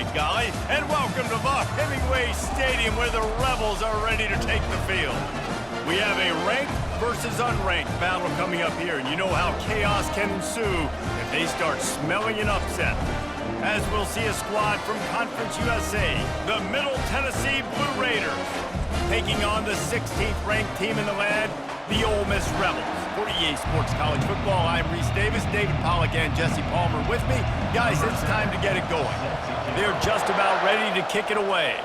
by golly, and welcome to the Hemingway Stadium where the Rebels are ready to take the field. We have a ranked versus unranked battle coming up here, and you know how chaos can ensue if they start smelling an upset. As we'll see a squad from Conference USA, the Middle Tennessee Blue Raiders, taking on the 16th ranked team in the land, the Ole Miss Rebels. For EA Sports College Football, I'm Reese Davis, David Pollack, and Jesse Palmer with me. Guys, it's time to get it going. They're just about ready to kick it away.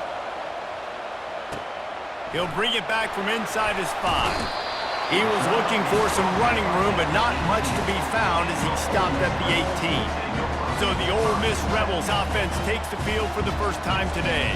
He'll bring it back from inside his 5. He was looking for some running room, but not much to be found as he stopped at the 18. So the Ole Miss Rebels offense takes the field for the first time today.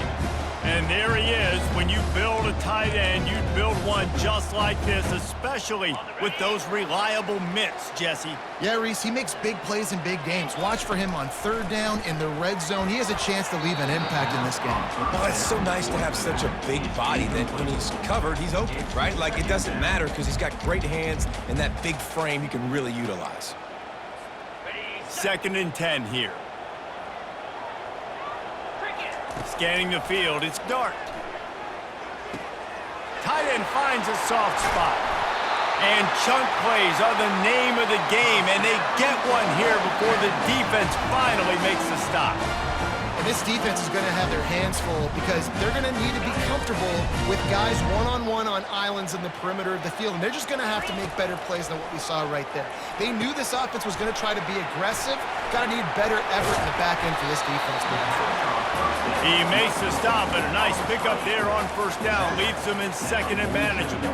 And there he is. When you build a tight end, you build one just like this, especially with those reliable mitts, Jesse. Yeah, Reese, he makes big plays in big games. Watch for him on third down in the red zone. He has a chance to leave an impact in this game. Well, it's so nice to have such a big body that when he's covered, he's open, right? Like, it doesn't matter because he's got great hands and that big frame you can really utilize. 2nd and 10 here. Scanning the field, it's Dart. Tight end finds a soft spot. And chunk plays are the name of the game, and they get one here before the defense finally makes the stop. And this defense is going to have their hands full because they're going to need to be comfortable with guys one-on-one on islands in the perimeter of the field, and they're just going to have to make better plays than what we saw right there. They knew this offense was going to try to be aggressive. Got to need better effort in the back end for this defense moving forward. He makes the stop, and a nice pickup there on first down. Leaves them in 2nd and manageable.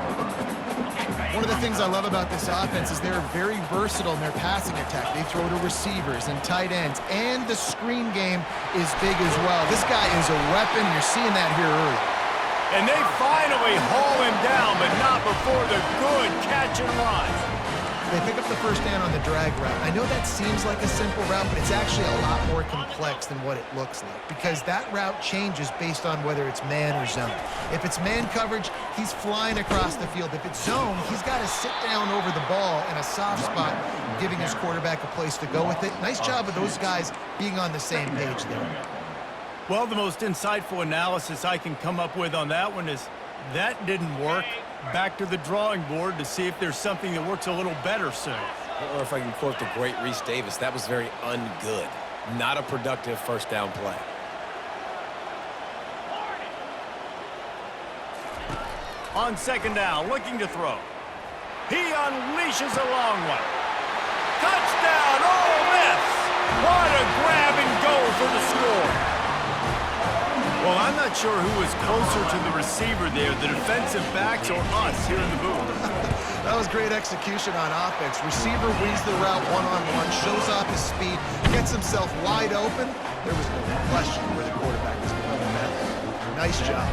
One of the things I love about this offense is they're very versatile in their passing attack. They throw to receivers and tight ends, and the screen game is big as well. This guy is a weapon. You're seeing that here early. And they finally haul him down, but not before the good catch and run. They pick up the first down on the drag route. I know that seems like a simple route, but it's actually a lot more complex than what it looks like because that route changes based on whether it's man or zone. If it's man coverage, he's flying across the field. If it's zone, he's got to sit down over the ball in a soft spot, giving his quarterback a place to go with it. Nice job of those guys being on the same page there. Well, the most insightful analysis I can come up with on that one is that didn't work. Back to the drawing board to see if there's something that works a little better soon. Or if I can quote the great Reese Davis, that was very ungood. Not a productive first down play. On 2nd down, looking to throw. He unleashes a long one. Touchdown, Ole Miss! What a grab and go for the score. Well, I'm not sure who was closer to the receiver there, the defensive backs or us here in the booth. That was great execution on offense. Receiver reads the route one-on-one, shows off his speed, gets himself wide open. There was no question where the quarterback was going with that. Nice job.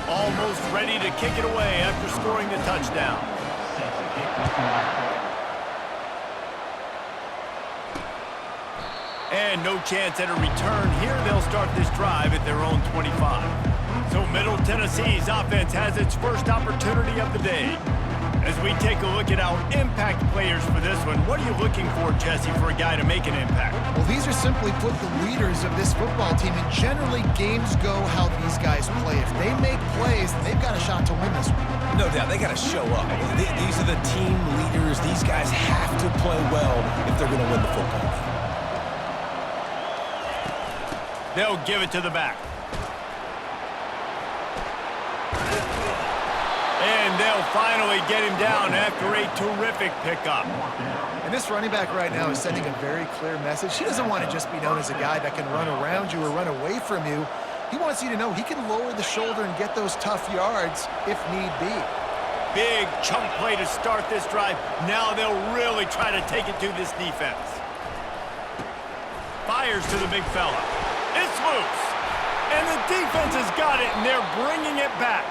Almost ready to kick it away after scoring the touchdown. And no chance at a return here. They'll start this drive at their own 25. So Middle Tennessee's offense has its first opportunity of the day. As we take a look at our impact players for this one, what are you looking for, Jesse, for a guy to make an impact? Well, these are simply put the leaders of this football team, and generally games go how these guys play. If they make plays, then they've got a shot to win this one. No doubt, they got to show up. These are the team leaders. These guys have to play well if they're going to win the football game. They'll give it to the back. And they'll finally get him down after a terrific pickup. And this running back right now is sending a very clear message. He doesn't want to just be known as a guy that can run around you or run away from you. He wants you to know he can lower the shoulder and get those tough yards if need be. Big chunk play to start this drive. Now they'll really try to take it to this defense. Fires to the big fella. It's loose. And the defense has got it, and they're bringing it back.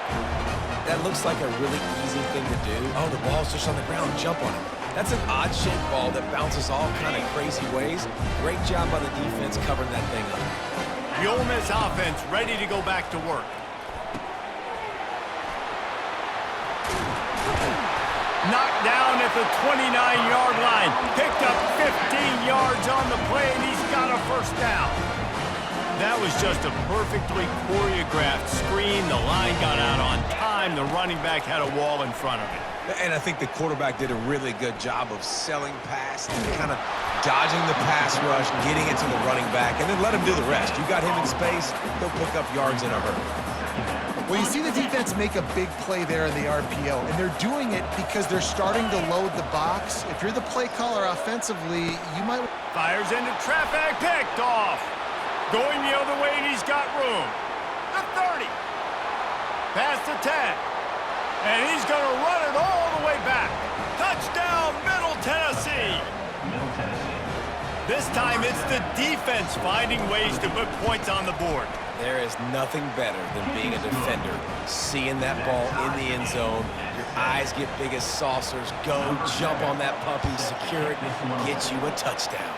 That looks like a really easy thing to do. Oh, the ball's just on the ground. Jump on it. That's an odd-shaped ball that bounces all kind of crazy ways. Great job by the defense covering that thing up. The Ole Miss offense ready to go back to work. Knocked down at the 29-yard line. Picked up 15 yards on the play, and he's got a first down. That was just a perfectly choreographed screen. The line got out on time. The running back had a wall in front of it. And I think the quarterback did a really good job of selling past, kind of dodging the pass rush, getting it to the running back, and then let him do the rest. You got him in space, he'll pick up yards in a hurry. Well, you see the defense make a big play there in the RPO, and they're doing it because they're starting to load the box. If you're the play caller offensively, you might... Fires into traffic, picked off. Going the other way, and he's got room. The 30. Past the 10. And he's going to run it all the way back. Touchdown, Middle Tennessee. This time it's the defense finding ways to put points on the board. There is nothing better than being a defender, seeing that ball in the end zone. Your eyes get big as saucers. Go, jump on that puppy, secure it, and get you a touchdown.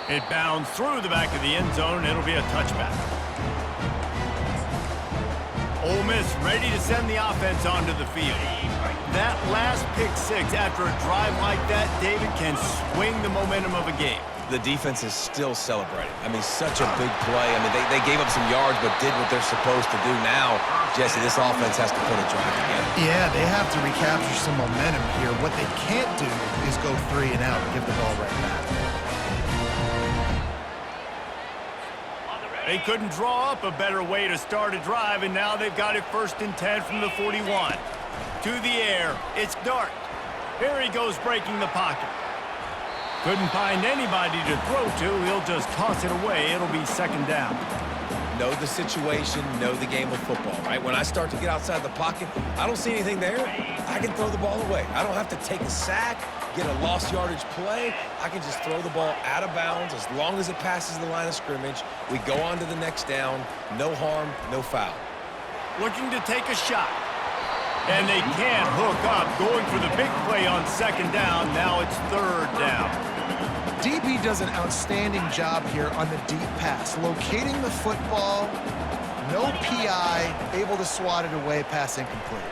It bounds through the back of the end zone, and it'll be a touchback. Ole Miss ready to send the offense onto the field. That last pick six after a drive like that, David, can swing the momentum of a game. The defense is still celebrating. I mean, such a big play. I mean, they gave up some yards but did what they're supposed to do. Now, Jesse, this offense has to put a drive together. Yeah, they have to recapture some momentum here. What they can't do is go 3 and out and give the ball right back. They couldn't draw up a better way to start a drive, and now they've got it 1st and 10 from the 41. To the air, it's Dart. Here he goes breaking the pocket. Couldn't find anybody to throw to. He'll just toss it away. It'll be 2nd down. Know the situation, know the game of football, right? When I start to get outside the pocket, I don't see anything there. I can throw the ball away. I don't have to take a sack, get a lost yardage play. I can just throw the ball out of bounds as long as it passes the line of scrimmage. We go on to the next down. No harm, no foul. Looking to take a shot. And they can't hook up. Going for the big play on 2nd down. Now it's 3rd down. DB does an outstanding job here on the deep pass. Locating the football, no PI, able to swat it away, pass incomplete.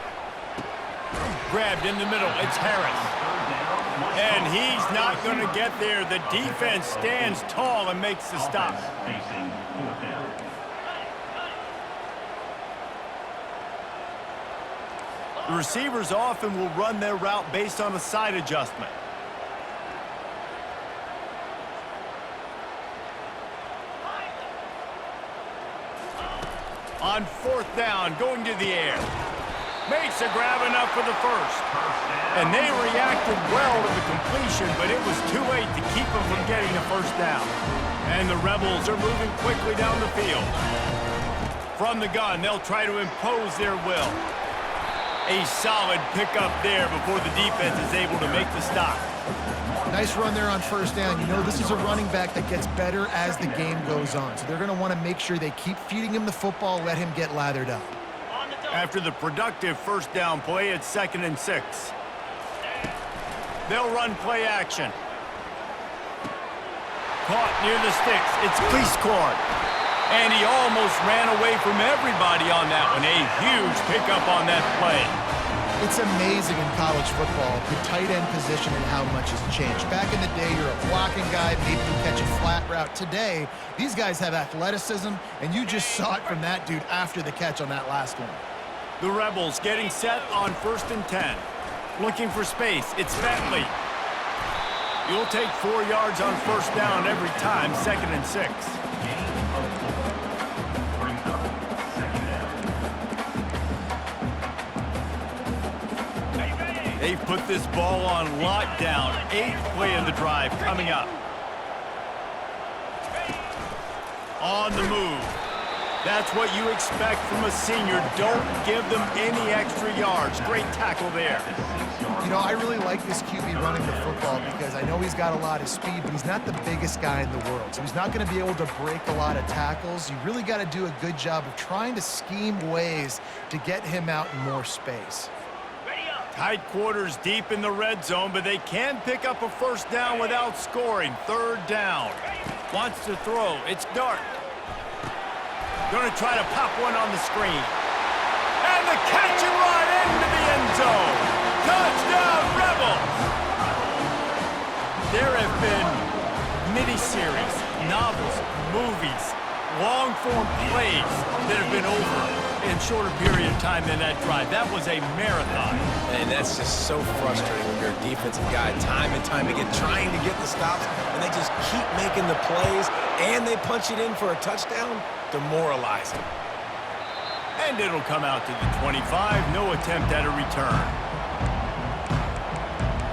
Grabbed in the middle, it's Harris. And he's not going to get there. The defense stands tall and makes the stop. The receivers often will run their route based on a side adjustment. On 4th down, going to the air. Makes a grab enough for the 1st. And they reacted well to the completion, but it was too late to keep them from getting the 1st down. And the Rebels are moving quickly down the field. From the gun, they'll try to impose their will. A solid pickup there before the defense is able to make the stop. Nice run there on 1st down. You know, this is a running back that gets better as the game goes on. So they're going to want to make sure they keep feeding him the football, let him get lathered up. After the productive 1st down play, it's 2nd and 6. They'll run play action. Caught near the sticks. It's Cleescorn. And he almost ran away from everybody on that one. A huge pickup on that play. It's amazing in college football, the tight end position and how much has changed. Back in the day, you're a blocking guy, maybe you catch a flat route. Today, these guys have athleticism, and you just saw it from that dude after the catch on that last one. The Rebels getting set on 1st and 10. Looking for space. It's Bentley. You'll take 4 yards on 1st down every time, 2nd and 6. They've put this ball on lockdown. 8th play of the drive coming up. On the move. That's what you expect from a senior. Don't give them any extra yards. Great tackle there. You know, I really like this QB running the football because I know he's got a lot of speed, but he's not the biggest guy in the world. So he's not going to be able to break a lot of tackles. You really got to do a good job of trying to scheme ways to get him out in more space. Tight quarters deep in the red zone, but they can pick up a 1st down without scoring. 3rd down. Wants to throw. It's Dart. Going to try to pop one on the screen. And the catch and run into the end zone. Touchdown, Rebels! There have been mini-series, novels, movies, long-form plays that have been over in shorter period of time than that drive. That was a marathon. And that's just so frustrating when you're a defensive guy time and time again trying to get the stops, and they just keep making the plays, and they punch it in for a touchdown. Demoralizing. And it'll come out to the 25. No attempt at a return.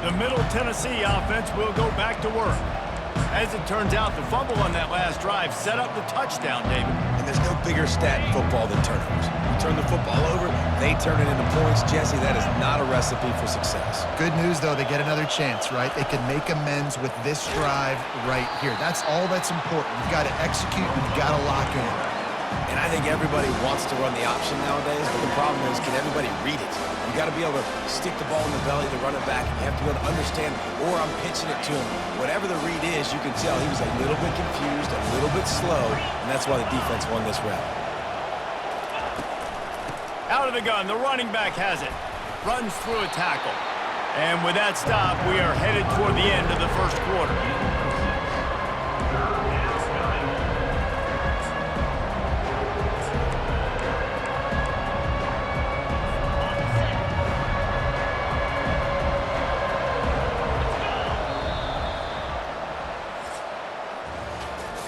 The Middle Tennessee offense will go back to work. As it turns out, the fumble on that last drive set up the touchdown, David. And there's no bigger stat in football than turnovers. You turn the football over, they turn it into points. Jesse, that is not a recipe for success. Good news, though, they get another chance, right? They can make amends with this drive right here. That's all that's important. You've got to execute, you've got to lock in. And I think everybody wants to run the option nowadays, but the problem is, can everybody read it? You got to be able to stick the ball in the belly to run it back, and you have to be able to understand, or I'm pitching it to him. Whatever the read is, you can tell he was a little bit confused, a little bit slow, and that's why the defense won this round. Out of the gun, the running back has it. Runs through a tackle. And with that stop, we are headed toward the end of the first quarter.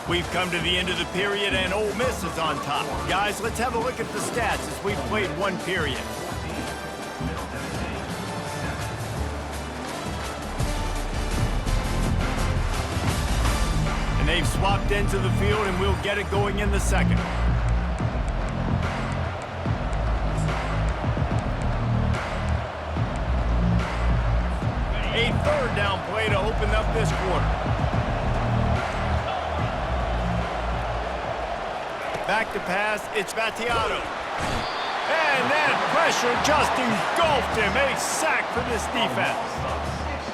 We've come to the end of the period, and Ole Miss is on top. Guys, let's have a look at the stats as we've played one period. And they've swapped into the field, and we'll get it going in the second. A third down play to open up this quarter. Back to pass, it's Vattiato. And that pressure just engulfed him. A sack for this defense.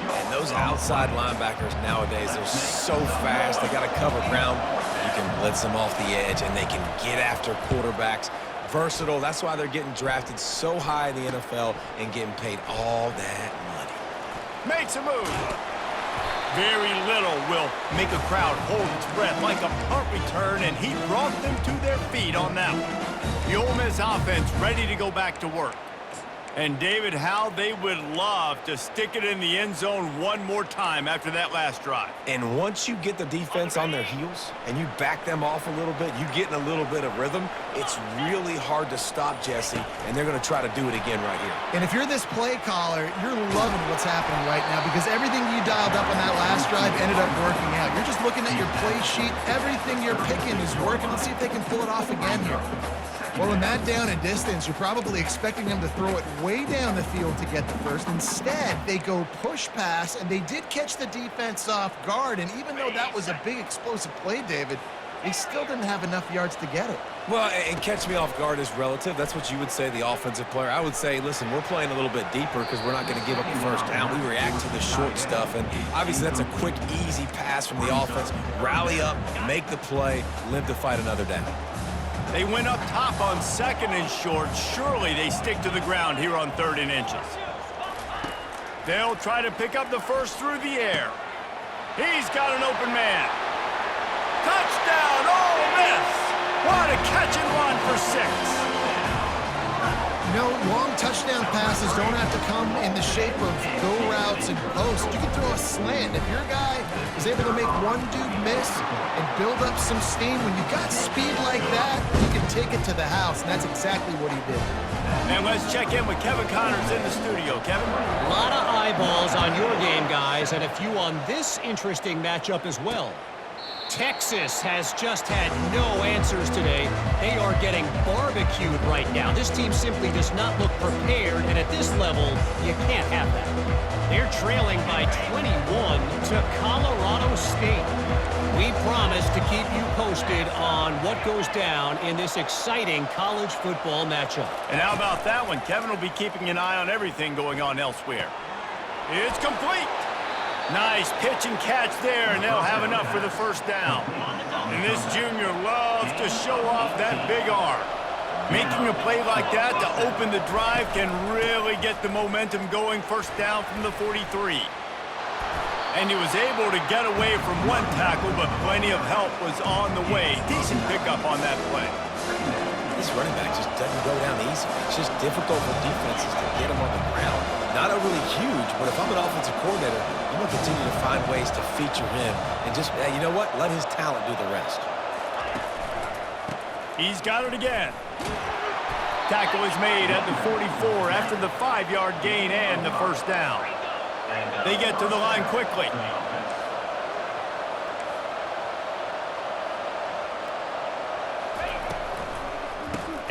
And those outside linebackers nowadays, they're so fast. They got to cover ground. You can blitz them off the edge, and they can get after quarterbacks. Versatile. That's why they're getting drafted so high in the NFL and getting paid all that money. Makes a move. Very little will make a crowd hold its breath like a punt return, and he brought them to their feet on that one. The Ole Miss offense ready to go back to work. And David, how they would love to stick it in the end zone one more time after that last drive. And once you get the defense on their heels and you back them off a little bit, you get in a little bit of rhythm, it's really hard to stop, Jesse, and they're going to try to do it again right here. And if you're this play caller, you're loving what's happening right now because everything you dialed up on that last drive ended up working out. You're just looking at your play sheet. Everything you're picking is working. Let's see if they can pull it off again here. Well, in that down and distance, you're probably expecting them to throw it way down the field to get the first. Instead, they go push pass, and they did catch the defense off guard. And even though that was a big explosive play, David, they still didn't have enough yards to get it. Well, and catch me off guard is relative. That's what you would say, the offensive player. I would say, listen, we're playing a little bit deeper because we're not going to give up the first down. We react to the short stuff, and obviously that's a quick, easy pass from the offense. Rally up, make the play, live to fight another down. They went up top on second and short. Surely they stick to the ground here on 3rd and inches. They'll try to pick up the first through the air. He's got an open man. Touchdown, Ole Miss! What a catch and run for 6. You know, long touchdown passes don't have to come in the shape of go routes and posts. You can throw a slant. If your guy is able to make one dude miss and build up some steam, when you've got speed like that, you can take it to the house, and that's exactly what he did. And let's check in with Kevin Connors in the studio. Kevin? A lot of eyeballs on your game, guys, and a few on this interesting matchup as well. Texas has just had no answers today. They are getting barbecued right now. This team simply does not look prepared, and at this level, you can't have that. They're trailing by 21 to Colorado State. We promise to keep you posted on what goes down in this exciting college football matchup. And how about that one? Kevin will be keeping an eye on everything going on elsewhere. It's complete. Nice pitch and catch there, and they'll have enough for the first down. And this junior loves to show off that big arm. Making a play like that to open the drive can really get the momentum going. First down from the 43. And he was able to get away from one tackle, but plenty of help was on the way. Decent pickup on that play. This running back just doesn't go down easy. It's just difficult for defenses to get him on the ground. Not overly huge, but if I'm an offensive coordinator, I'm going to continue to find ways to feature him and just, you know what, let his talent do the rest. He's got it again. Tackle is made at the 44 after the 5-yard gain and the first down. They get to the line quickly.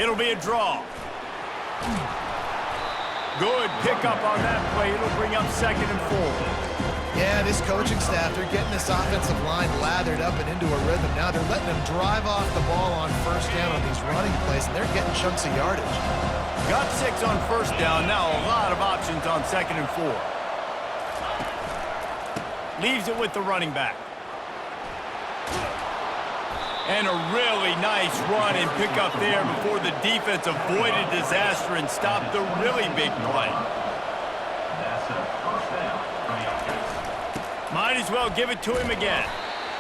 It'll be a draw. Good pickup on that play. It'll bring up 2nd and 4. Yeah, this coaching staff, they're getting this offensive line lathered up and into a rhythm. Now they're letting them drive off the ball on first down on these running plays, and they're getting chunks of yardage. Got 6 on first down. Now a lot of options on 2nd and 4. Leaves it with the running back. And a really nice run and pick up there before the defense avoided disaster and stopped the really big play. Might as well give it to him again.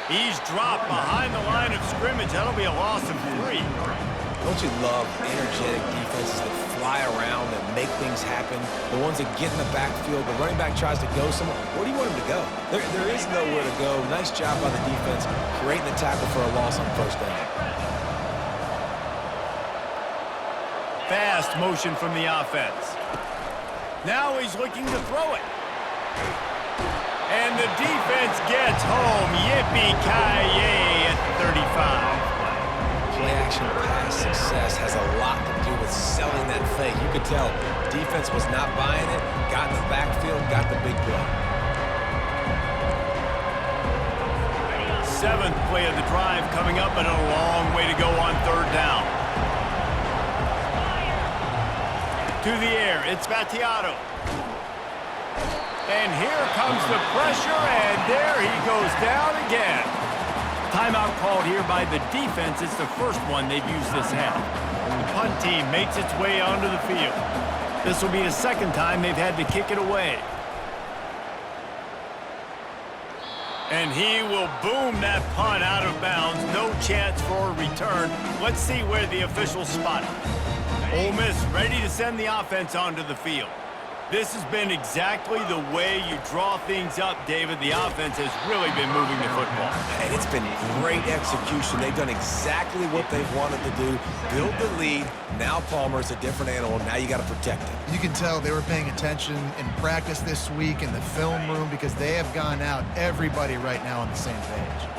He's dropped behind the line of scrimmage. That'll be a loss of 3. Don't you love energetic defenses that fly around and make things happen? The ones that get in the backfield, the running back tries to go somewhere. Where do you want him to go? There is nowhere to go. Nice job by the defense creating the tackle for a loss on first down. Fast motion from the offense. Now he's looking to throw it. And the defense gets home. Yippee-ki-yay at 35. Play-action pass success has a lot to do with selling that fake. You could tell defense was not buying it, got in the backfield, got the big play. 7th play of the drive coming up, and a long way to go on 3rd down. To the air, it's Battiato. And here comes the pressure, and there he goes down again. Timeout called here by the defense. It's the first one they've used this half. The punt team makes its way onto the field. This will be the 2nd time they've had to kick it away. And he will boom that punt out of bounds. No chance for a return. Let's see where the officials spot it. Ole Miss ready to send the offense onto the field. This has been exactly the way you draw things up, David. The offense has really been moving the football. And it's been great execution. They've done exactly what they've wanted to do. Build the lead. Now Palmer's a different animal. Now you got to protect him. You can tell they were paying attention in practice this week in the film room because they have gone out, everybody right now on the same page.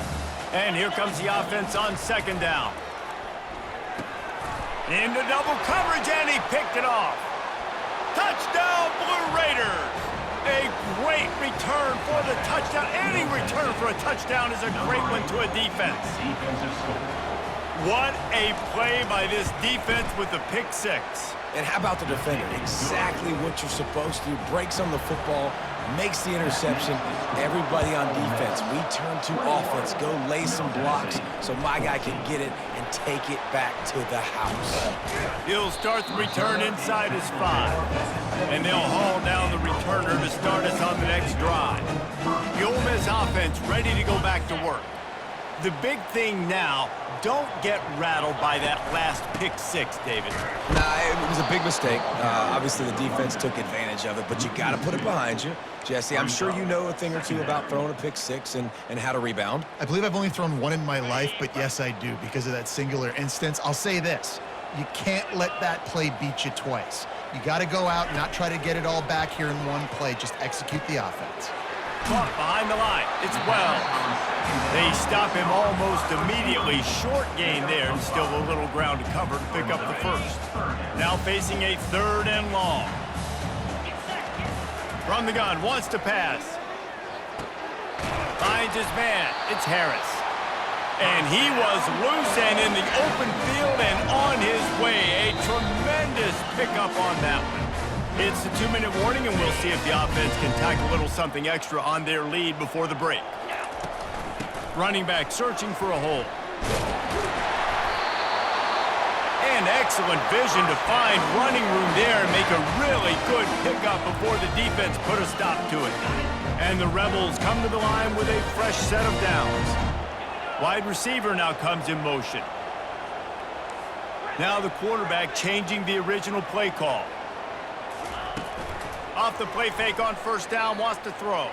And here comes the offense on 2nd down. Into double coverage, and he picked it off. Touchdown, Blue Raiders! A great return for the touchdown. Any return for a touchdown is a great one to a defense. What a play by this defense with the pick 6. And how about the defender? Exactly what you're supposed to do. Breaks on the football, makes the interception. Everybody on defense, we turn to offense. Go lay some blocks so my guy can get it and take it back to the house. He'll start the return inside his 5. And they'll haul down the returner to start us on the next drive. The Ole Miss offense ready to go back to work. The big thing now, don't get rattled by that last pick 6, David. Nah, it was a big mistake. Obviously, the defense took advantage of it, but you got to put it behind you. Jesse, I'm sure you know a thing or two about throwing a pick 6 and how to rebound. I believe I've only thrown one in my life, but yes, I do because of that singular instance. I'll say this. You can't let that play beat you twice. You got to go out and not try to get it all back here in one play. Just execute the offense. Caught behind the line. It's Wells. They stop him almost immediately. Short gain there, and still a little ground to cover to pick up the first. Now facing a 3rd and long. From the gun, wants to pass. Finds his man. It's Harris. And he was loose and in the open field and on his way. A tremendous pickup on that one. It's the 2-minute warning, and we'll see if the offense can tack a little something extra on their lead before the break. Running back searching for a hole. And Again, excellent vision to find running room there and make a really good pickup before the defense put a stop to it. And the Rebels come to the line with a fresh set of downs. Wide receiver now comes in motion. Now the quarterback changing the original play call. Off the play fake on first down, wants to throw.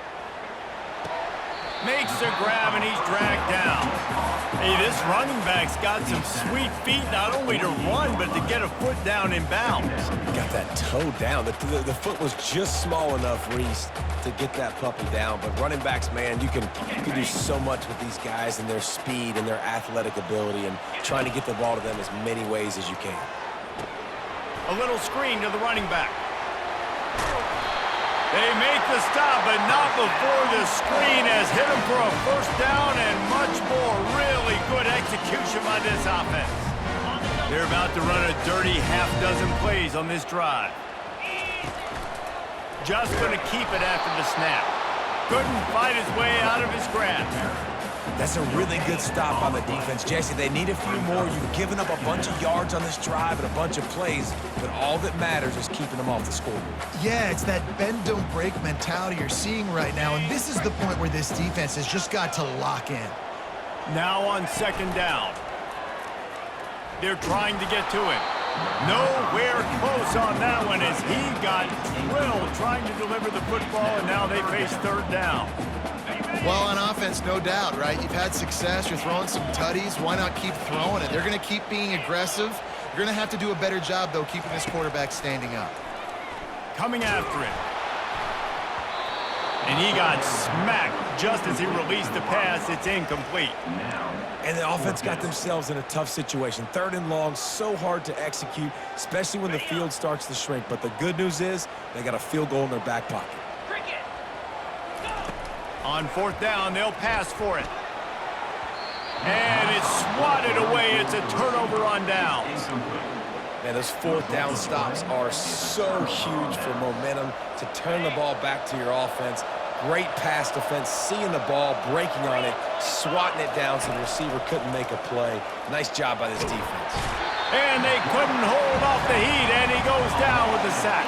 Makes a grab and he's dragged down. Hey, this running back's got some sweet feet, not only to run, but to get a foot down in bounds. Got that toe down. The foot was just small enough, Reese, to get that puppy down. But running backs, man, you can do so much with these guys and their speed and their athletic ability and trying to get the ball to them as many ways as you can. A little screen to the running back. They make the stop, but not before the screen has hit him for a first down and much more. Really good execution by this offense. They're about to run a dirty half-dozen plays on this drive. Just going to keep it after the snap. Couldn't fight his way out of his grasp. That's a really good stop on the defense, Jesse. They need a few more. You've given up a bunch of yards on this drive and a bunch of plays, but all that matters is keeping them off the scoreboard. Yeah, it's that bend, don't break mentality you're seeing right now, and this is the point where this defense has just got to lock in. Now on second down. They're trying to get to him. Nowhere close on that one as he got drilled trying to deliver the football, and now they face third down. Well, on offense, no doubt, right? You've had success. You're throwing some tutties. Why not keep throwing it? They're going to keep being aggressive. You're going to have to do a better job, though, keeping this quarterback standing up. Coming after him. And he got smacked just as he released the pass. It's incomplete. And the offense got themselves in a tough situation. Third and long, so hard to execute, especially when the field starts to shrink. But the good news is they got a field goal in their back pocket. On fourth down, they'll pass for it. And it's swatted away. It's a turnover on downs. Man, those fourth down stops are so huge for momentum to turn the ball back to your offense. Great pass defense, seeing the ball, breaking on it, swatting it down so the receiver couldn't make a play. Nice job by this defense. And they couldn't hold off the heat, and he goes down with the sack.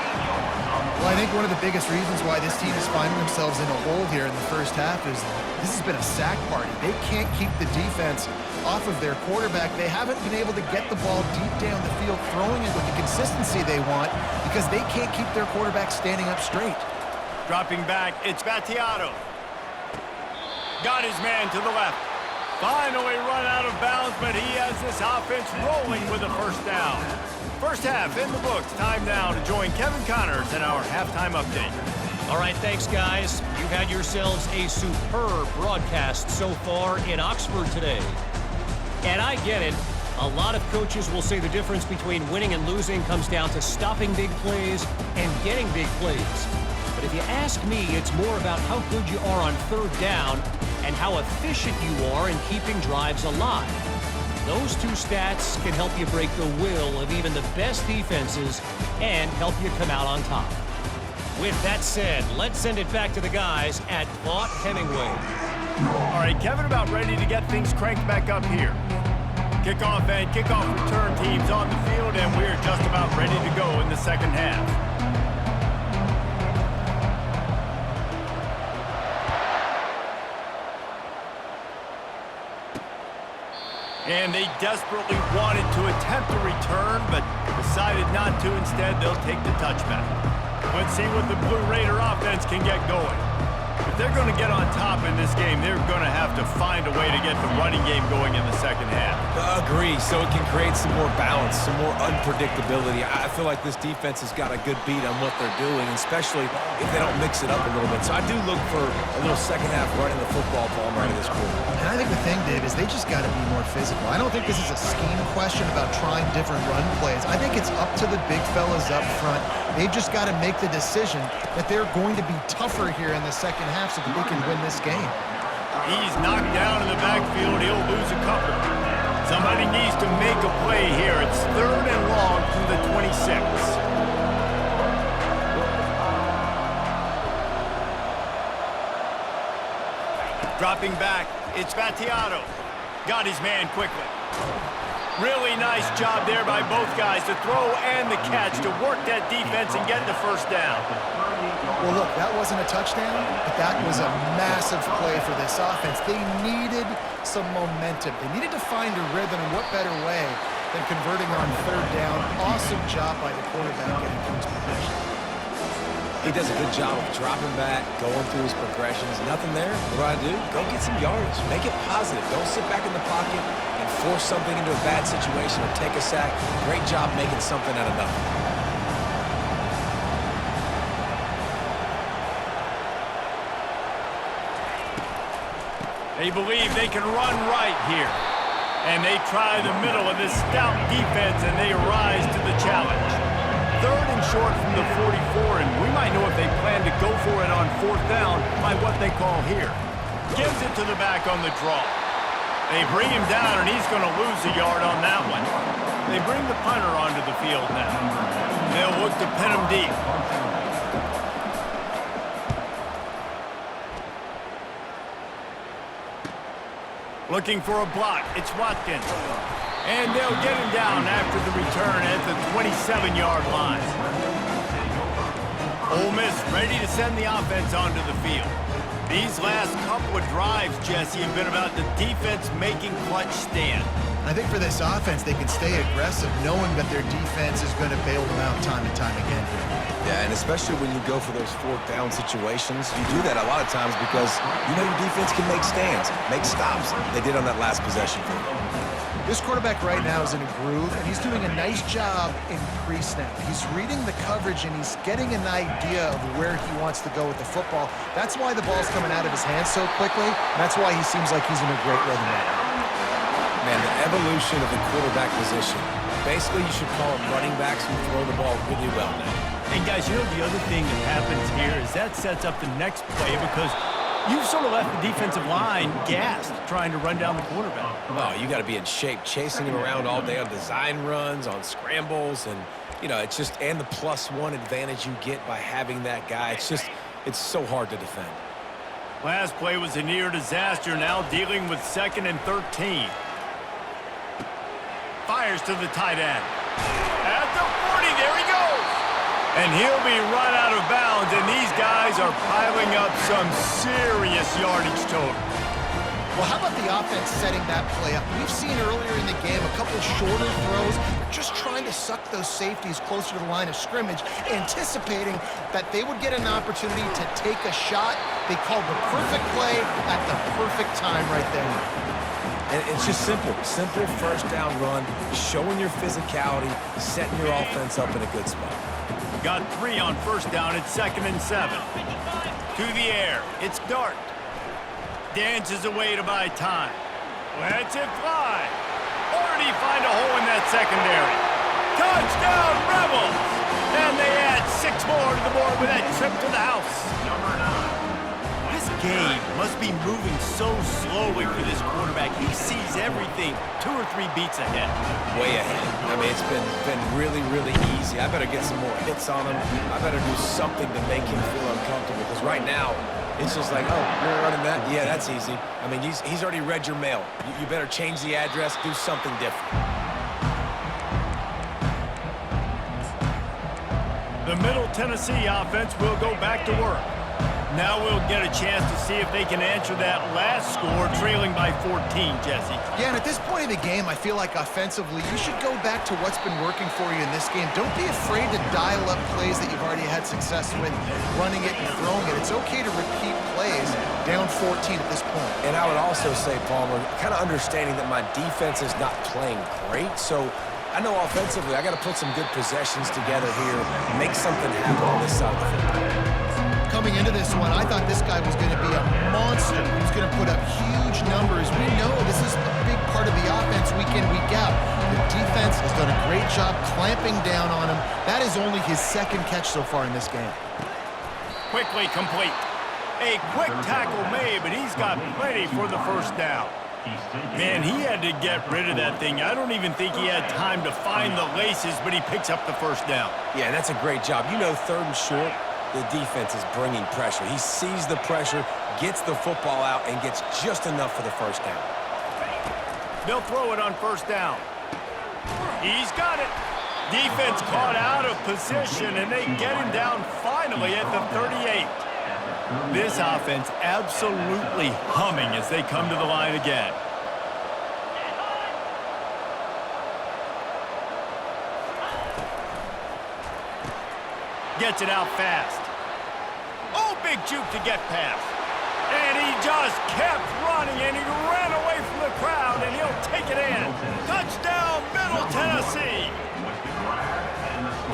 Well, I think one of the biggest reasons why this team is finding themselves in a hole here in the first half is this has been a sack party. They can't keep the defense off of their quarterback. They haven't been able to get the ball deep down the field, throwing it with the consistency they want because they can't keep their quarterback standing up straight. Dropping back, it's Battiato. Got his man to the left. Finally run out of bounds, but he has this offense rolling with a first down. First half in the books. Time now to join Kevin Connors in our halftime update. All right, thanks, guys. You've had yourselves a superb broadcast so far in Oxford today. And I get it. A lot of coaches will say the difference between winning and losing comes down to stopping big plays and getting big plays. But if you ask me, it's more about how good you are on third down and how efficient you are in keeping drives alive. Those two stats can help you break the will of even the best defenses and help you come out on top. With that said, let's send it back to the guys at Vaught Hemingway. All right, Kevin, about ready to get things cranked back up here. Kickoff and kickoff return teams on the field, and we're just about ready to go in the second half. And they desperately wanted to attempt a return, but decided not to. Instead, they'll take the touchback. Let's see what the Blue Raider offense can get going. If they're going to get on top in this game, they're going to have to find a way to get the running game going in the second half. Agree, so it can create some more balance, some more unpredictability. I feel like this defense has got a good beat on what they're doing, especially if they don't mix it up a little bit. So I do look for a little second half running the football ball right in this quarter. And I think the thing, Dave, is they just got to be more physical. I don't think this is a scheme question about trying different run plays. I think it's up to the big fellas up front. They've just got to make the decision that they're going to be tougher here in the second half so that they can win this game. He's knocked down in the backfield. He'll lose a couple. Somebody needs to make a play here. It's third and long from the 26. Dropping back, it's Battiato. Got his man quickly. Really nice job there by both guys, the throw and the catch, to work that defense and get the first down. Well, look, that wasn't a touchdown, but that was a massive play for this offense. They needed some momentum. They needed to find a rhythm, and what better way than converting on third down. Awesome job by the quarterback getting through his progression. He does a good job of dropping back, going through his progressions. Nothing there. What do? Go get some yardage. Make it positive. Don't sit back in the pocket and force something into a bad situation or take a sack. Great job making something out of nothing. They believe they can run right here. And they try the middle of this stout defense, and they rise to the challenge. Third and short from the 44, and we might know if they plan to go for it on fourth down by what they call here. Gives it to the back on the draw. They bring him down, and he's going to lose a yard on that one. They bring the punter onto the field now. They'll look to pin him deep. Looking for a block. It's Watkins. And they'll get him down after the return at the 27-yard line. Ole Miss ready to send the offense onto the field. These last couple of drives, Jesse, have been about the defense making clutch stand. I think for this offense, they can stay aggressive knowing that their defense is going to bail them out time and time again here. Yeah, and especially when you go for those fourth down situations, you do that a lot of times because you know your defense can make stands, make stops. They did on that last possession for you. This quarterback right now is in a groove, and he's doing a nice job in pre-snap. He's reading the coverage, and he's getting an idea of where he wants to go with the football. That's why the ball's coming out of his hands so quickly, and that's why he seems like he's in a great rhythm right now. Man, the evolution of the quarterback position. Basically, you should call them running backs who throw the ball really well now. And guys, you know the other thing that happens here is that sets up the next play because you've sort of left the defensive line gassed trying to run down the quarterback. Oh, you got to be in shape, chasing him around all day on design runs, on scrambles, and, you know, it's just, and the +1 advantage you get by having that guy. It's so hard to defend. Last play was a near disaster, now dealing with 2nd and 13. Fires to the tight end. At the 40, there he goes. And he'll be run out of bounds, and these guys are piling up some serious yardage total. Well, how about the offense setting that play up? We've seen earlier in the game a couple shorter throws. They're just trying to suck those safeties closer to the line of scrimmage, anticipating that they would get an opportunity to take a shot. They called the perfect play at the perfect time right there. And it's just simple first down run, showing your physicality, setting your offense up in a good spot. Got 3 on first down at 2nd and 7. To the air, it's Dart. Dances away to buy time. Lets it fly. Already find a hole in that secondary. Touchdown, Rebels! And they add 6 more to the board with that trip to the house. This game must be moving so slowly for this quarterback. He sees everything 2 or 3 beats ahead. Way ahead. I mean, it's been really, really easy. I better get some more hits on him. I better do something to make him feel uncomfortable because right now, it's just like, oh, you're running that? Yeah, that's easy. I mean, he's already read your mail. You better change the address, do something different. The Middle Tennessee offense will go back to work. Now we'll get a chance to see if they can answer that last score, trailing by 14, Jesse. Yeah, and at this point in the game, I feel like offensively, you should go back to what's been working for you in this game. Don't be afraid to dial up plays that you've already had success with, running it and throwing it. It's okay to repeat plays down 14 at this point. And I would also say, Palmer, kind of understanding that my defense is not playing great, so I know offensively I got to put some good possessions together here, make something happen on this side of the football. Coming into this one, I thought this guy was going to be a monster. He was going to put up huge numbers. We know this is a big part of the offense week in, week out. The defense has done a great job clamping down on him. That is only his 2nd catch so far in this game. Quickly complete. A quick tackle made, but he's got plenty for the first down. Man, he had to get rid of that thing. I don't even think he had time to find the laces, but he picks up the first down. Yeah, that's a great job. You know, 3rd and short, the defense is bringing pressure. He sees the pressure, gets the football out, and gets just enough for the first down. They'll throw it on first down. He's got it. Defense caught out of position, and they get him down finally at the 38. This offense absolutely humming as they come to the line again. Gets it out fast. Oh, big juke to get past. And he just kept running, and he ran away from the crowd, and he'll take it in. Touchdown, Middle Tennessee.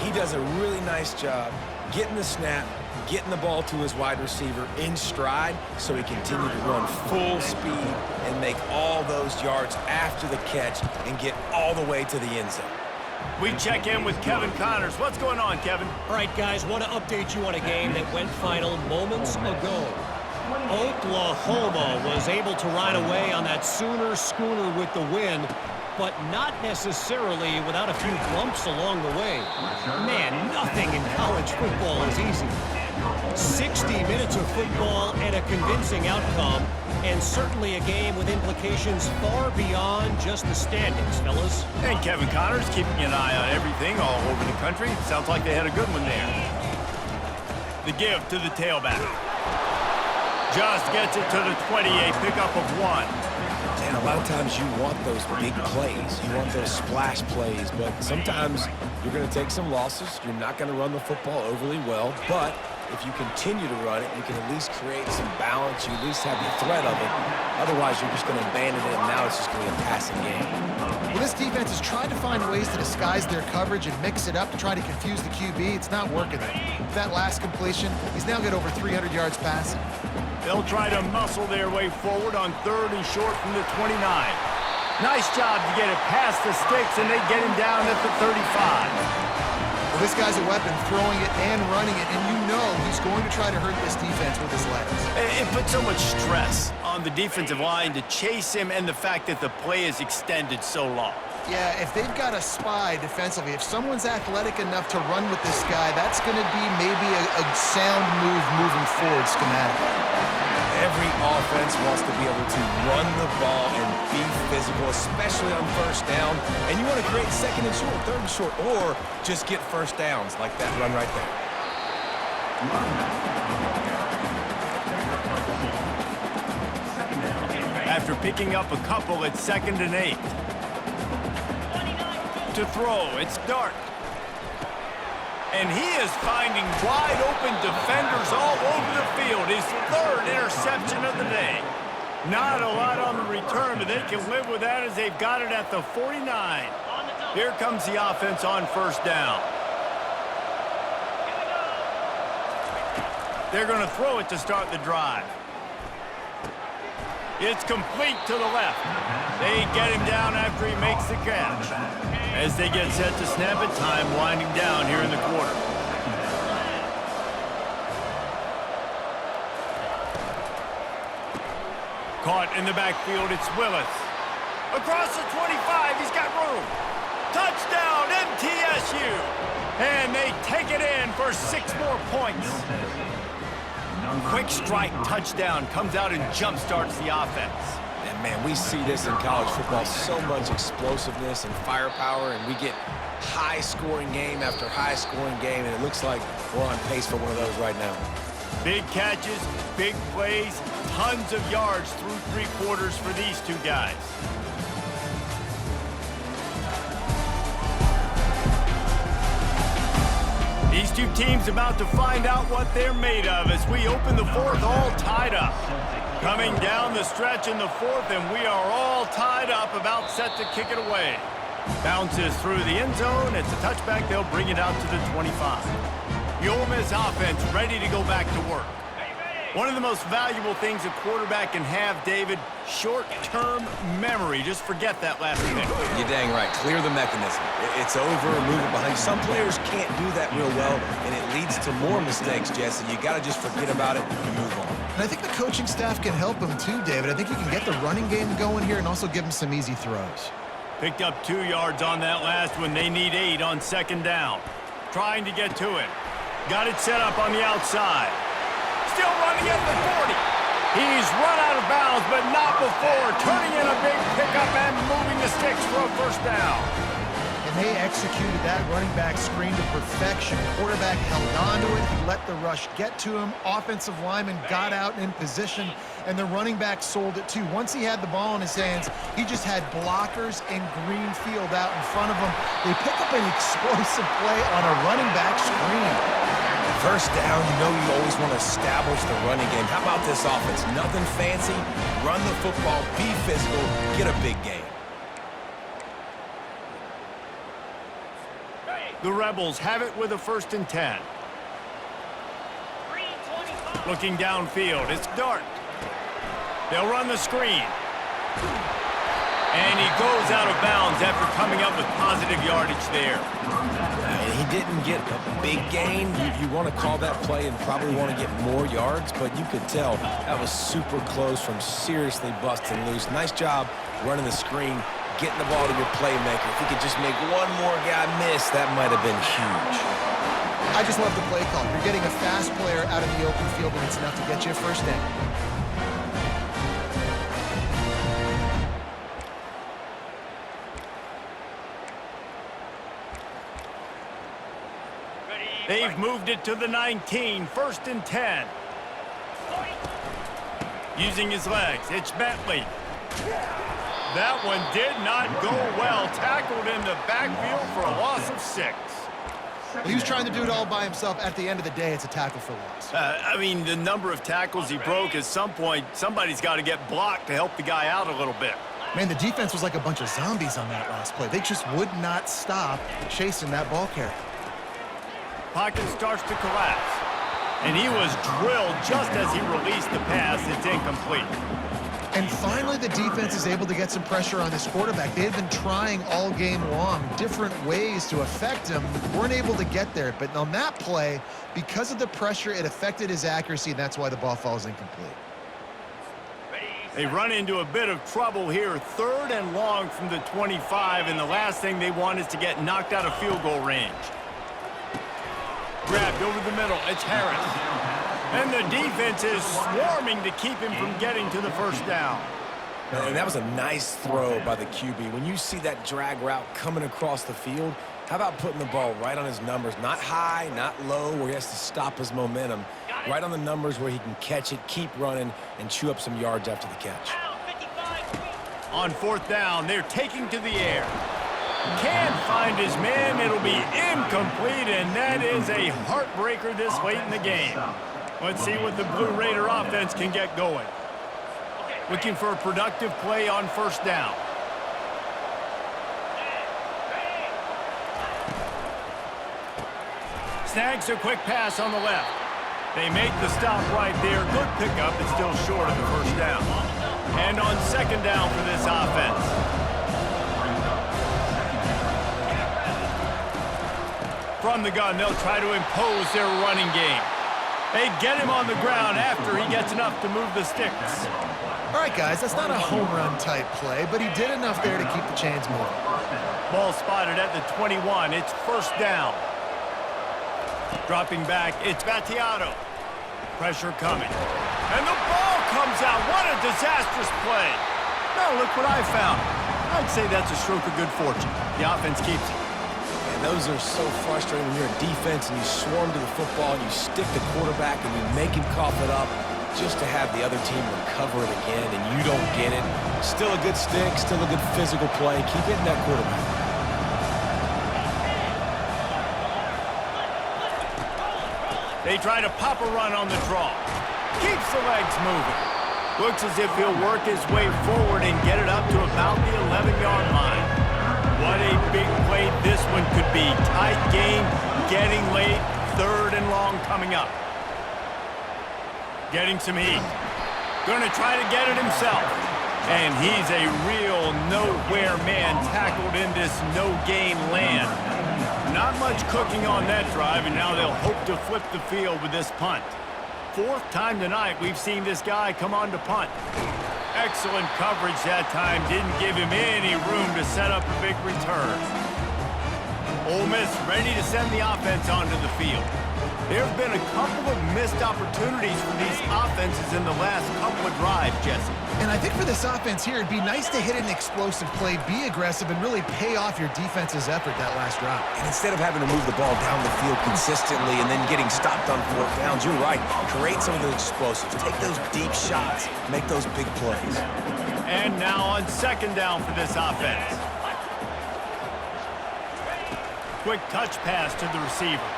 He does a really nice job getting the snap, getting the ball to his wide receiver in stride so he continued to run full speed and make all those yards after the catch and get all the way to the end zone. We check in with Kevin Connors. What's going on, Kevin? All right, guys, want to update you on a game that went final moments ago. Oklahoma was able to ride away on that Sooner schooner with the win, but not necessarily without a few bumps along the way. Man, nothing in college football is easy. 60 minutes of football and a convincing outcome, and certainly a game with implications far beyond just the standings, fellas. And Kevin Connors keeping an eye on everything all over the country. Sounds like they had a good one there. The give to the tailback. Just gets it to the 28, pickup of 1. And a lot of times you want those big plays. You want those splash plays, but sometimes you're going to take some losses. You're not going to run the football overly well, but if you continue to run it, you can at least create some balance. You at least have the threat of it. Otherwise, you're just going to abandon it, and now it's just going to be a passing game. Well, this defense has tried to find ways to disguise their coverage and mix it up to try to confuse the QB. It's not working there. That last completion, he's now got over 300 yards passing. They'll try to muscle their way forward on 3rd and short from the 29. Nice job to get it past the sticks, and they get him down at the 35. Well, this guy's a weapon, throwing it and running it, and you know he's going to try to hurt this defense with his legs. It puts so much stress on the defensive line to chase him, and the fact that the play is extended so long. Yeah, if they've got a spy defensively, if someone's athletic enough to run with this guy, that's going to be maybe a sound move moving forward schematically. Every offense wants to be able to run the ball and be physical, especially on 1st down. And you want to create 2nd and short, 3rd and short, or just get 1st downs like that run right there. After picking up a couple, it's 2nd and 8. To throw, it's Dart. And he is finding wide-open defenders all over the field. His 3rd interception of the day. Not a lot on the return, but they can live with that as they've got it at the 49. Here comes the offense on 1st down. They're going to throw it to start the drive. It's complete to the left. They get him down after he makes the catch. As they get set to snap it, time winding down here in the quarter. Caught in the backfield, it's Willis. Across the 25, he's got room. Touchdown, MTSU. And they take it in for 6 more points. Quick strike touchdown comes out and jump-starts the offense. And, man, we see this in college football, so much explosiveness and firepower, and we get high-scoring game after high-scoring game, and it looks like we're on pace for one of those right now. Big catches, big plays, tons of yards through 3 quarters for these two guys. These two teams about to find out what they're made of as we open the 4th all tied up. Coming down the stretch in the 4th, and we are all tied up, about set to kick it away. Bounces through the end zone. It's a touchback. They'll bring it out to the 25. The Ole Miss offense ready to go back to work. One of the most valuable things a quarterback can have, David, short-term memory. Just forget that last pick. You're dang right. Clear the mechanism. It's over and move it behind you. Some players can't do that real well, and it leads to more mistakes, Jesse. You got to just forget about it and move on. And I think the coaching staff can help him too, David. I think you can get the running game going here and also give him some easy throws. Picked up 2 yards on that last one. They need 8 on 2nd down. Trying to get to it. Got it set up on the outside. Still running at the 40. He's run out of bounds, but not before turning in a big pickup and moving the sticks for a 1st down. They executed that running back screen to perfection. Quarterback held on to it. He let the rush get to him. Offensive lineman got out in position, and the running back sold it too. Once he had the ball in his hands, he just had blockers and green field out in front of him. They pick up an explosive play on a running back screen. First down, you know you always want to establish the running game. How about this offense? Nothing fancy. Run the football, be physical, get a big game. The Rebels have it with a 1st and 10. Looking downfield, it's Dart. They'll run the screen. And he goes out of bounds after coming up with positive yardage there. And he didn't get a big gain. You want to call that play and probably want to get more yards, but you could tell that was super close from seriously busting loose. Nice job running the screen, getting the ball to your playmaker. If he could just make one more guy miss, that might have been huge. I just love the play call. You're getting a fast player out of the open field, and it's enough to get you a 1st down. They've moved it to the 19, 1st and 10. Using his legs, it's Bentley. That one did not go well. Tackled in the backfield for a loss of 6. Well, he was trying to do it all by himself. At the end of the day, it's a tackle for loss. I mean, the number of tackles he broke, at some point, somebody's got to get blocked to help the guy out a little bit. Man, the defense was like a bunch of zombies on that last play. They just would not stop chasing that ball carrier. Pocket starts to collapse. And he was drilled just as he released the pass. It's incomplete. And finally, the defense is able to get some pressure on this quarterback. They had been trying all game long, different ways to affect him. Weren't able to get there. But on that play, because of the pressure, it affected his accuracy, and that's why the ball falls incomplete. They run into a bit of trouble here. 3rd and long from the 25, and the last thing they want is to get knocked out of field goal range. Grabbed over the middle. It's Harris. And the defense is swarming to keep him from getting to the 1st down. And that was a nice throw by the QB. When you see that drag route coming across the field, how about putting the ball right on his numbers? Not high, not low, where he has to stop his momentum. Right on the numbers where he can catch it, keep running, and chew up some yards after the catch. On 4th down, they're taking to the air. Can't find his man. It'll be incomplete, and that is a heartbreaker this late in the game. Let's see what the Blue Raider offense can get going. Looking for a productive play on 1st down. Snags a quick pass on the left. They make the stop right there. Good pickup, but still short of the 1st down. And on 2nd down for this offense. From the gun, they'll try to impose their running game. They get him on the ground after he gets enough to move the sticks. All right, guys, that's not a home run type play, but he did enough there to keep the chains moving. Ball spotted at the 21. It's 1st down. Dropping back, it's Battiato. Pressure coming. And the ball comes out. What a disastrous play. Now look what I found. I'd say that's a stroke of good fortune. The offense keeps it. And those are so frustrating when you're a defense and you swarm to the football and you stick the quarterback and you make him cough it up just to have the other team recover it again and you don't get it. Still a good stick, still a good physical play. Keep hitting that quarterback. They try to pop a run on the draw. Keeps the legs moving. Looks as if he'll work his way forward and get it up to about the 11-yard line. What a big play this one could be. Tight game, getting late, 3rd and long coming up. Getting some heat. Gonna try to get it himself. And he's a real nowhere man tackled in this no-gain land. Not much cooking on that drive, and now they'll hope to flip the field with this punt. 4th time tonight we've seen this guy come on to punt. Excellent coverage that time. Didn't give him any room to set up a big return. Ole Miss ready to send the offense onto the field. There have been a couple of missed opportunities for these offenses in the last couple of drives, Jesse. And I think for this offense here, it'd be nice to hit an explosive play, be aggressive, and really pay off your defense's effort that last drive. And instead of having to move the ball down the field consistently and then getting stopped on fourth downs, you're right. Create some of those explosives. Take those deep shots. Make those big plays. And now on second down for this offense. Quick touch pass to the receiver.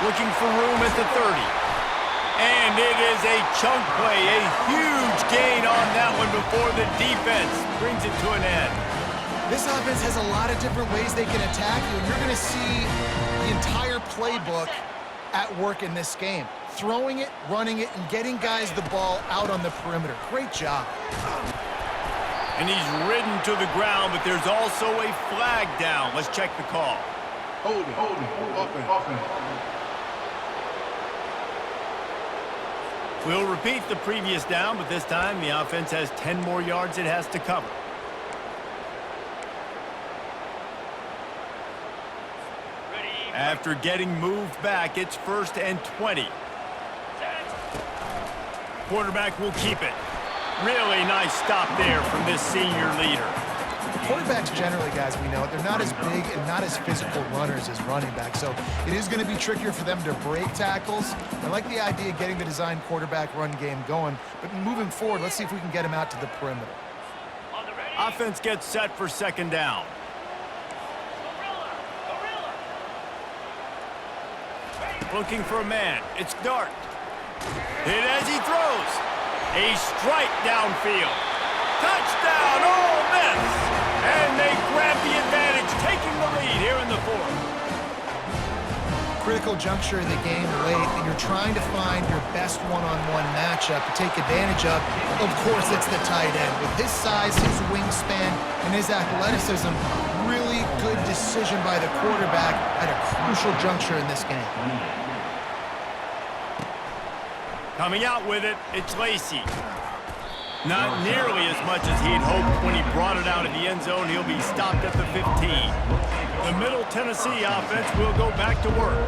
Looking for room at the 30. And it is a chunk play, a huge gain on that one before the defense brings it to an end. This offense has a lot of different ways they can attack you, and you're going to see the entire playbook at work in this game. Throwing it, running it, and getting guys the ball out on the perimeter. Great job. And he's ridden to the ground, but there's also a flag down. Let's check the call. Hold it, offense. We'll repeat the previous down, but this time the offense has 10 more yards it has to cover. After getting moved back, it's 1st and 20. Quarterback will keep it. Really nice stop there from this senior leader. Quarterbacks generally, guys, we know it, they're not as big and not as physical runners as running backs, so it is going to be trickier for them to break tackles. I like the idea of getting the design quarterback run game going, but moving forward, let's see if we can get him out to the perimeter. Offense gets set for second down. Looking for a man. It's Dart. Hit as he throws. A strike downfield. Touchdown, Ole Miss! And they grab the advantage, taking the lead here in the fourth. Critical juncture of the game late, and you're trying to find your best one-on-one matchup to take advantage of. Of course, it's the tight end. With his size, his wingspan, and his athleticism, really good decision by the quarterback at a crucial juncture in this game. Coming out with it, it's Lacey. Not nearly as much as he'd hoped when he brought it out of the end zone. He'll be stopped at the 15. The Middle Tennessee offense will go back to work.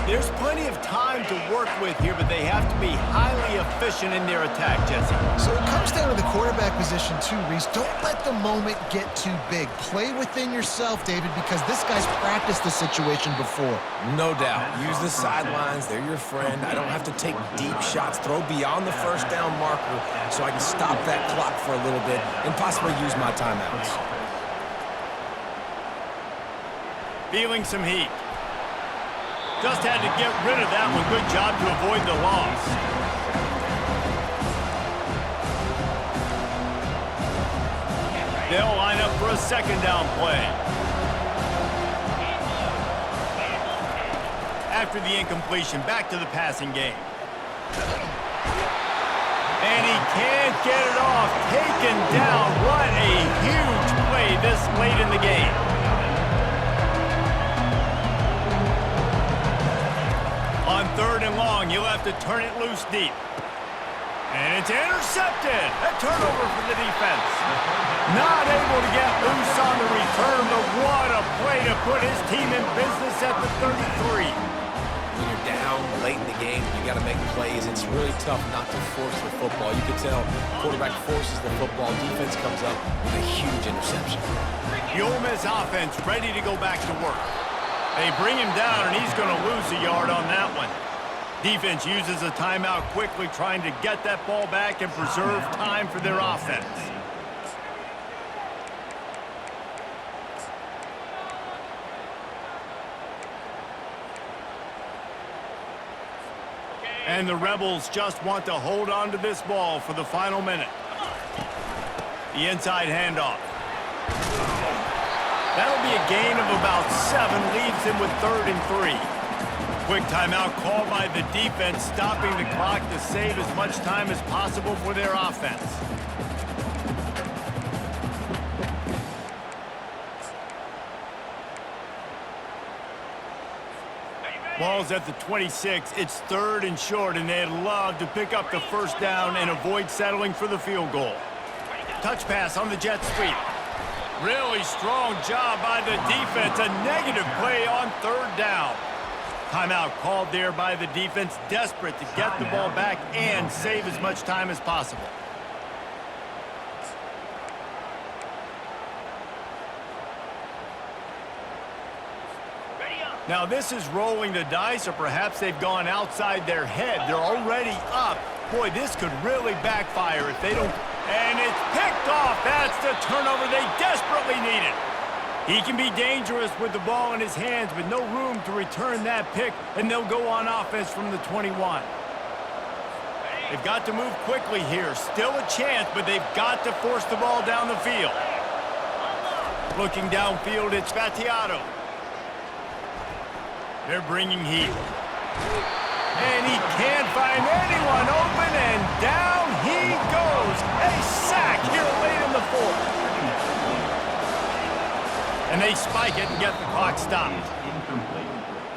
There's plenty of time to work with here, but they have to be highly efficient in their attack, Jesse. So it comes down to the quarterback position too, Reese. Don't let the moment get too big. Play within yourself, David, because this guy's practiced the situation before. No doubt. Use the sidelines. They're your friend. I don't have to take deep shots. Throw beyond the first down marker so I can stop that clock for a little bit and possibly use my timeouts. Feeling some heat. Just had to get rid of that one. Good job to avoid the loss. They'll line up for a second down play. After the incompletion, back to the passing game. And he can't get it off. Taken down. What a huge play this late in the game. On 3rd and long, you'll have to turn it loose deep. And it's intercepted. A turnover for the defense. Not able to get loose on the return, but what a play to put his team in business at the 33. When you're down late in the game, you got to make plays. It's really tough not to force the football. You can tell quarterback forces the football. Defense comes up with a huge interception. The Ole Miss offense ready to go back to work. They bring him down, and he's going to lose a yard on that one. Defense uses a timeout quickly, trying to get that ball back and preserve time for their offense. And the Rebels just want to hold on to this ball for the final minute. The inside handoff. That'll be a gain of about 7, leaves him with 3rd and 3. Quick timeout called by the defense, stopping the clock to save as much time as possible for their offense. Ball's at the 26. It's 3rd and short, and they'd love to pick up the first down and avoid settling for the field goal. Touch pass on the jet sweep. Really strong job by the defense. A negative play on third down. Timeout called there by the defense, desperate to get the ball back and save as much time as possible. Now this is rolling the dice, or perhaps they've gone outside their head. They're already up. Boy, this could really backfire if they don't. And it's picked off. That's the turnover they desperately needed. He can be dangerous with the ball in his hands, but no room to return that pick, and they'll go on offense from the 21. They've got to move quickly here. Still a chance, but they've got to force the ball down the field. Looking downfield, it's Fatiato. They're bringing heat. And he can't find anyone open, and down he goes. A sack here late in the fourth. And they spike it and get the clock stopped. Incomplete.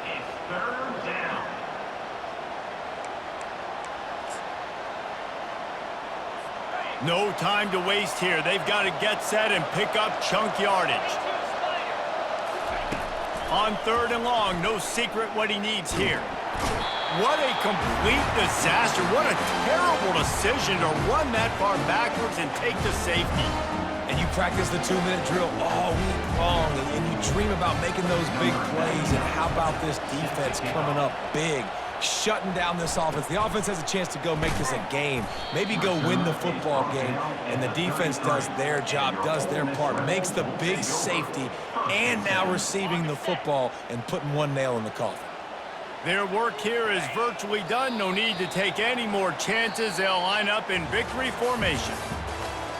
It's third down. No time to waste here. They've got to get set and pick up chunk yardage. On third and long, no secret what he needs here. What a complete disaster. What a terrible decision to run that far backwards and take the safety. And you practice the 2-minute drill all week long, and you dream about making those big plays, and how about this defense coming up big, shutting down this offense? The offense has a chance to go make this a game, maybe go win the football game, and the defense does their job, does their part, makes the big safety, and now receiving the football and putting one nail in the coffin. Their work here is virtually done. No need to take any more chances. They'll line up in victory formation.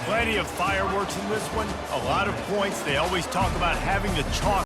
Plenty of fireworks in this one. A lot of points. They always talk about having the chalk